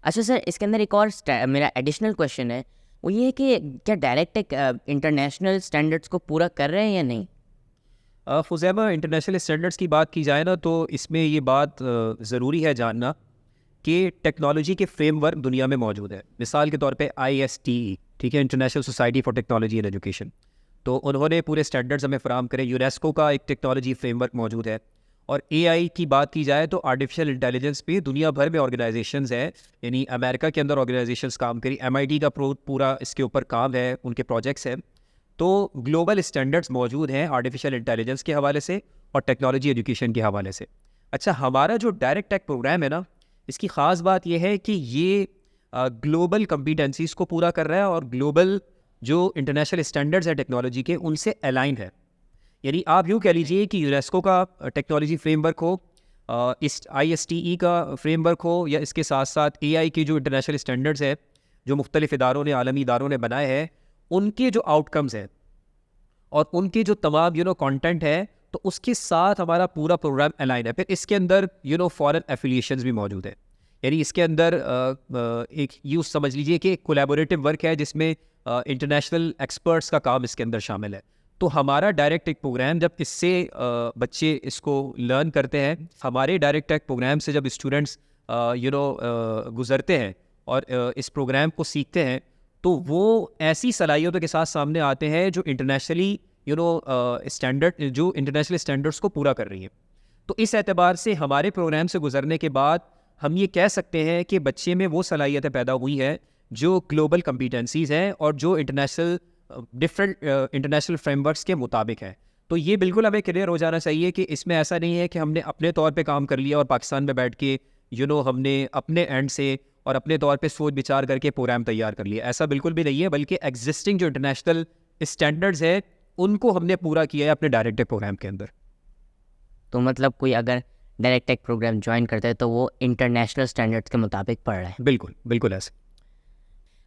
अच्छा सर, इसके अंदर एक और मेरा एडिशनल क्वेश्चन है, वो ये है कि क्या डायरेक्ट टेक इंटरनेशनल स्टैंडर्ड्स को पूरा कर रहे हैं या नहीं? फुज़ैमा, इंटरनेशनल स्टैंडर्ड्स की बात की जाए ना, तो इसमें ये बात ज़रूरी है जानना कि टेक्नोलॉजी के फ्रेमवर्क दुनिया में मौजूद है। मिसाल के तौर पे ISTE, ठीक है, international society for technology and education, तो उन्होंने पूरे स्टैंडर्ड्स हमें फ़राहम करे। यूनेस्को का एक टेक्नोलॉजी फ्रेमवर्क मौजूद है। और AI की बात की जाए तो आर्टिफिशियल इंटेलिजेंस पे दुनिया भर में ऑर्गेनाइजेशंस हैं, यानी अमेरिका के अंदर ऑर्गेनाइजेशंस काम करी, MIT का पूरा इसके ऊपर काम है, उनके प्रोजेक्ट्स हैं। तो ग्लोबल स्टैंडर्ड्स मौजूद हैं आर्टिफिशियल इंटेलिजेंस के हवाले से और टेक्नोलॉजी एजुकेशन के हवाले से। अच्छा, हमारा जो डायरेक्ट टेक प्रोग्राम है ना, इसकी ख़ास बात यह है कि ये ग्लोबल कम्पिटेंसीज़ को पूरा कर रहा है और ग्लोबल जो इंटरनेशनल स्टैंडर्ड्स हैं टेक्नोलॉजी के, उनसे अलाइंड है। यानी आप यूँ कह लीजिए कि यूनेस्को का टेक्नोलॉजी फ्रेमवर्क हो, इस ISTE का फ्रेमवर्क हो, या इसके साथ साथ AI के जो इंटरनेशनल स्टैंडर्ड्स हैं जो मुख्तलिफ इदारों ने, आलमी इदारों ने बनाए हैं, उनके जो आउटकम्स हैं और उनके जो तमाम कंटेंट है, तो उसके साथ हमारा पूरा प्रोग्राम अलाइन है। फिर इसके अंदर फॉरेन एफिलिएशंस भी मौजूद है। यानी इसके अंदर एक यूँ समझ लीजिए कि कोलैबोरेटिव वर्क है जिसमें इंटरनेशनल एक्सपर्ट्स का काम इसके अंदर शामिल है। तो हमारा डायरेक्ट टेक प्रोग्राम, जब इससे बच्चे इसको लर्न करते हैं, हमारे डायरेक्ट टेक प्रोग्राम से जब स्टूडेंट्स गुजरते हैं और इस प्रोग्राम को सीखते हैं, तो वो ऐसी सलाहियतों के साथ सामने आते हैं जो इंटरनेशनली स्टैंडर्ड, जो इंटरनेशनल स्टैंडर्ड्स को पूरा कर रही है। तो इस एतबार से हमारे प्रोग्राम से गुजरने के बाद हम ये कह सकते हैं कि बच्चे में वो सलाहियतें पैदा हुई हैं जो ग्लोबल कम्पिटेंसीज़ हैं और जो डिफरेंट इंटरनेशनल फ्रेमवर्क्स के मुताबिक है। तो ये बिल्कुल हमें क्लियर हो जाना चाहिए कि इसमें ऐसा नहीं है कि हमने अपने तौर पे काम कर लिया और पाकिस्तान में बैठ के हमने अपने एंड से और अपने तौर पे सोच विचार करके प्रोग्राम तैयार कर लिया। ऐसा बिल्कुल भी नहीं है, बल्कि एग्जिस्टिंग जो इंटरनेशनल स्टैंडर्ड्स है उनको हमने पूरा किया है अपने डायरेक्ट टेक प्रोग्राम के अंदर। तो मतलब कोई अगर डायरेक्ट टेक प्रोग्राम ज्वाइन करता है तो वो इंटरनेशनल स्टैंडर्ड्स के मुताबिक पढ़ रहा है? बिल्कुल बिल्कुल ऐसे।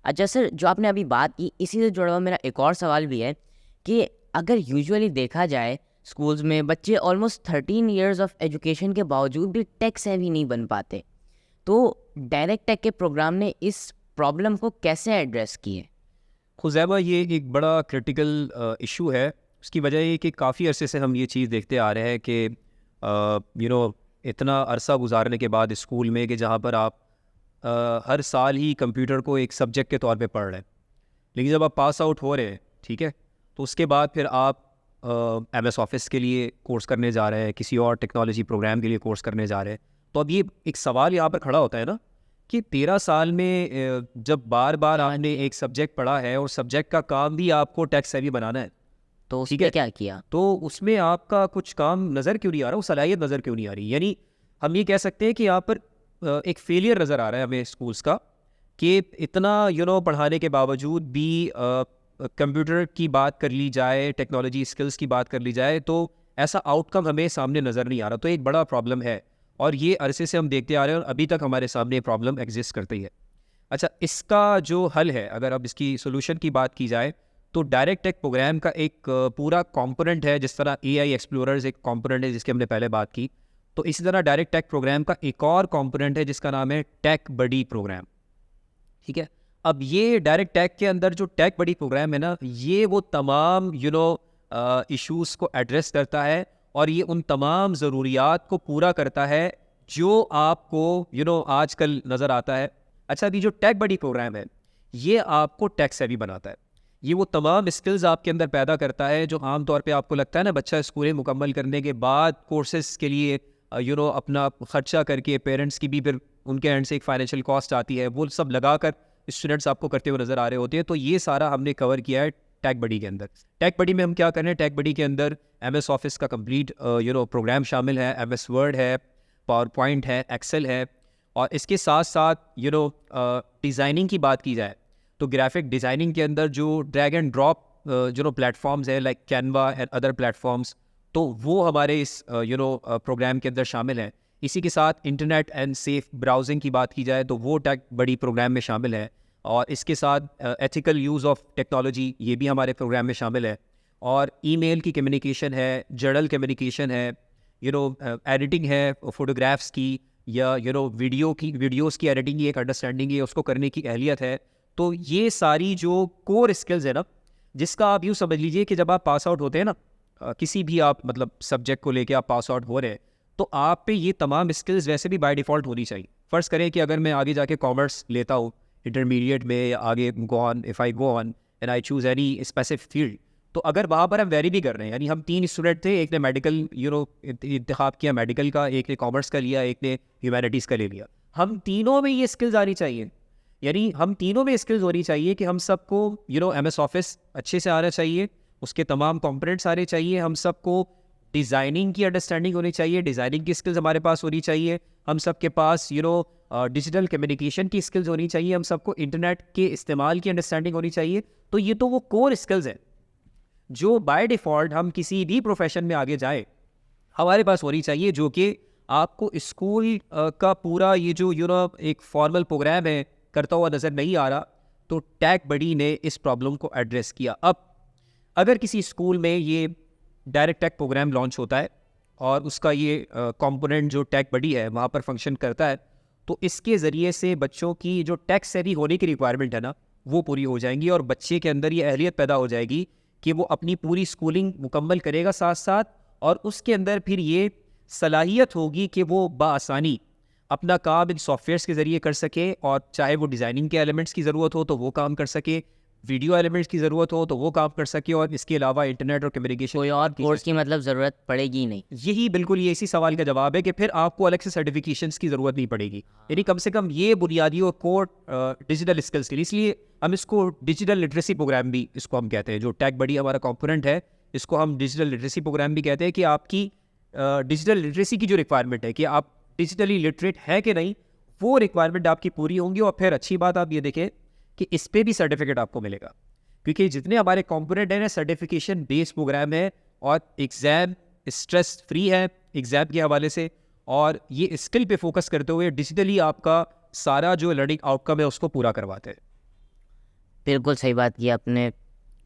अच्छा सर, जो आपने अभी बात की, इसी से जुड़ा हुआ मेरा एक और सवाल भी है कि अगर यूजुअली देखा जाए स्कूल्स में बच्चे ऑलमोस्ट 13 इयर्स ऑफ एजुकेशन के बावजूद भी टेक सेवी नहीं बन पाते, तो डायरेक्ट टेक के प्रोग्राम ने इस प्रॉब्लम को कैसे एड्रेस किए? खुज़ैमा, ये एक बड़ा क्रिटिकल इशू है। उसकी वजह ये कि काफ़ी अरसे से हम ये चीज़ देखते आ रहे हैं कि इतना अरसा गुजारने के बाद स्कूल में, कि जहाँ पर आप हर साल ही कंप्यूटर को एक सब्जेक्ट के तौर पे पढ़ रहे हैं, लेकिन जब आप पास आउट हो रहे हैं, ठीक है, तो उसके बाद फिर आप MS ऑफिस के लिए कोर्स करने जा रहे हैं, किसी और टेक्नोलॉजी प्रोग्राम के लिए कोर्स करने जा रहे हैं। तो अब ये एक सवाल यहाँ पर खड़ा होता है ना कि 13 साल में जब बार बार आपने एक सब्जेक्ट पढ़ा है और सब्जेक्ट का काम भी आपको टेक सेवी बनाना है, तो ठीक उसने है, क्या किया? तो उसमें आपका कुछ काम नज़र क्यों नहीं आ रहा, वो सलाहियत नज़र क्यों नहीं आ रही? यानी हम ये कह सकते हैं कि यहाँ पर एक फेलियर नज़र आ रहा है हमें स्कूल्स का, कि इतना पढ़ाने के बावजूद भी कंप्यूटर की बात कर ली जाए, टेक्नोलॉजी स्किल्स की बात कर ली जाए, तो ऐसा आउटकम हमें सामने नज़र नहीं आ रहा। तो एक बड़ा प्रॉब्लम है और ये अरसे से हम देखते आ रहे हैं और अभी तक हमारे सामने ये प्रॉब्लम एग्जिस्ट करती है। अच्छा, इसका जो हल है, अगर अब इसकी सोल्यूशन की बात की जाए, तो डायरेक्ट टेक प्रोग्राम का एक पूरा कंपोनेंट है। जिस तरह AI एक्सप्लोरर्स एक कंपोनेंट है जिसकी हमने पहले बात की, तो इसी तरह डायरेक्ट टेक प्रोग्राम का एक और कंपोनेंट है जिसका नाम है टेक बडी प्रोग्राम, ठीक है। अब ये डायरेक्ट टेक के अंदर जो टेक बडी प्रोग्राम है ना, ये वो तमाम इश्यूज़ को एड्रेस करता है और ये उन तमाम ज़रूरियात को पूरा करता है जो आपको आजकल नज़र आता है। अच्छा, अभी जो टेक बडी प्रोग्राम है, ये आपको टेक सेवी बनाता है। ये वो तमाम स्किल्स आपके अंदर पैदा करता है जो आम तौर पे आपको लगता है ना, बच्चा स्कूलें मुकम्मल करने के बाद कोर्सेज के लिए अपना खर्चा करके, पेरेंट्स की भी फिर उनके एंड से एक फाइनेंशियल कॉस्ट आती है, वो सब लगाकर स्टूडेंट्स आपको करते हुए नज़र आ रहे होते हैं। तो ये सारा हमने कवर किया है टेक बडी के अंदर। टेक बडी में हम क्या कर रहे हैं, टेक बडी के अंदर MS ऑफिस का कंप्लीट प्रोग्राम शामिल है, MS वर्ड है, पावर पॉइंट है, एक्सेल है, और इसके साथ साथ डिज़ाइनिंग की बात की जाए तो ग्राफिक डिज़ाइनिंग के अंदर जो ड्रैग एंड ड्रॉप प्लेटफॉर्म्स है like Canva and other platforms, तो वो हमारे इस प्रोग्राम के अंदर शामिल हैं। इसी के साथ इंटरनेट एंड सेफ ब्राउजिंग की बात की जाए तो वो टेक बड़ी प्रोग्राम में शामिल है, और इसके साथ एथिकल यूज़ ऑफ टेक्नोलॉजी, ये भी हमारे प्रोग्राम में शामिल है, और ईमेल की कम्युनिकेशन है, जर्नल कम्युनिकेशन है, एडिटिंग है फोटोग्राफ्स की, या वीडियोस की एडिटिंग की एक अंडरस्टैंडिंग है, उसको करने की अहलियत है, तो ये सारी जो कोर स्किल्स है ना, जिसका आप यूँ समझ लीजिए कि जब आप पास आउट होते हैं ना, किसी भी आप मतलब सब्जेक्ट को लेके आप पास आउट हो रहे हैं, तो आप पे ये तमाम स्किल्स वैसे भी बाय डिफ़ॉल्ट होनी चाहिए। फ़र्ज़ करें कि अगर मैं आगे जाके कॉमर्स लेता हूँ इंटरमीडिएट में, या आगे if I go on and I choose any specific field, तो अगर वहाँ पर हम वेरी भी कर रहे हैं, यानी हम 3 स्टूडेंट थे, एक ने मेडिकल इंतखाब किया मेडिकल का, एक ने कॉमर्स का लिया, एक ने ह्यूमैनिटीज़ का ले लिया, हम तीनों में ये स्किल्स आनी चाहिए। यानी हम तीनों में स्किल्स होनी चाहिए कि हम सबको MS ऑफिस अच्छे से आना चाहिए, उसके तमाम कंपोनेंट्स आने चाहिए, हम सबको डिज़ाइनिंग की अंडरस्टैंडिंग होनी चाहिए, डिज़ाइनिंग की स्किल्स हमारे पास होनी चाहिए, हम सबके पास डिजिटल कम्युनिकेशन की स्किल्स होनी चाहिए, हम सबको इंटरनेट के इस्तेमाल की अंडरस्टैंडिंग होनी चाहिए। तो ये तो वो कोर स्किल्स हैं जो बाय डिफ़ॉल्ट हम किसी भी प्रोफेशन में आगे जाए हमारे पास होनी चाहिए, जो कि आपको स्कूल का पूरा ये जो एक फॉर्मल प्रोग्राम है करता हुआ नज़र नहीं आ रहा। तो टेक बडी ने इस प्रॉब्लम को एड्रेस किया। अब अगर किसी स्कूल में ये डायरेक्ट टेक प्रोग्राम लॉन्च होता है और उसका ये कंपोनेंट जो टेक बडी है वहाँ पर फंक्शन करता है, तो इसके ज़रिए से बच्चों की जो टेक सेवी होने की रिक्वायरमेंट है ना, वो पूरी हो जाएंगी, और बच्चे के अंदर ये अहलियत पैदा हो जाएगी कि वो अपनी पूरी स्कूलिंग मुकम्मल करेगा साथ साथ, और उसके अंदर फिर ये सलाहियत होगी कि वो बआसानी अपना काम इन सॉफ्टवेयर्स के ज़रिए कर सके, और चाहे वो डिज़ाइनिंग के एलिमेंट्स की ज़रूरत हो तो वो काम कर सके, वीडियो एलिमेंट्स की ज़रूरत हो तो वो काम कर सके, और इसके अलावा इंटरनेट और कम्युनिकेशन कोई और कोर्स की मतलब ज़रूरत पड़ेगी ही नहीं। यही बिल्कुल ये इसी सवाल का जवाब है कि फिर आपको अलग से सर्टिफिकेशंस की ज़रूरत नहीं पड़ेगी। यानी कम से कम ये बुनियादी और कोर डिजिटल स्किल्स के लिए, इसलिए हम इसको डिजिटल लिटरेसी प्रोग्राम भी इसको हम कहते हैं। जो टेक बडी हमारा कंपोनेंट है, इसको हम डिजिटल लिटरेसी प्रोग्राम भी कहते हैं, कि आपकी डिजिटल लिटरेसी की जो रिक्वायरमेंट है कि आप डिजिटली लिटरेट हैं कि नहीं, वो रिक्वायरमेंट आपकी पूरी होंगी। और फिर अच्छी बात आप ये देखें कि इस पर भी सर्टिफिकेट आपको मिलेगा, क्योंकि जितने हमारे कंपोनेंट हैं ना, सर्टिफिकेशन बेस्ड प्रोग्राम है, और एग्ज़ाम स्ट्रेस फ्री है एग्ज़ाम के हवाले से, और ये स्किल पे फोकस करते हुए डिजिटली आपका सारा जो लर्निंग आउटकम है उसको पूरा करवाते हैं। बिल्कुल सही बात की आपने,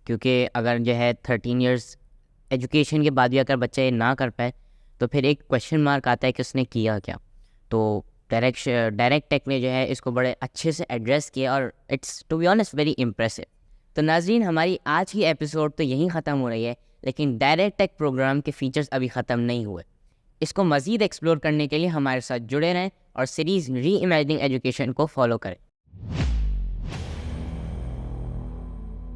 क्योंकि अगर जो है 13 इयर्स एजुकेशन के बाद भी अगर बच्चा ये ना कर पाए तो फिर एक क्वेश्चन मार्क आता है कि उसने किया क्या। तो डायरेक्ट टेक ने जो है इसको बड़े अच्छे से एड्रेस किया, और it's to be honest very impressive. तो नाजरीन, हमारी आज की एपिसोड तो यहीं ख़त्म हो रही है, लेकिन डायरेक्ट टेक प्रोग्राम के फीचर्स अभी ख़त्म नहीं हुए। इसको मज़ीद एक्सप्लोर करने के लिए हमारे साथ जुड़े रहें और सीरीज़ री इमेजिनिंग एजुकेशन को फॉलो करें।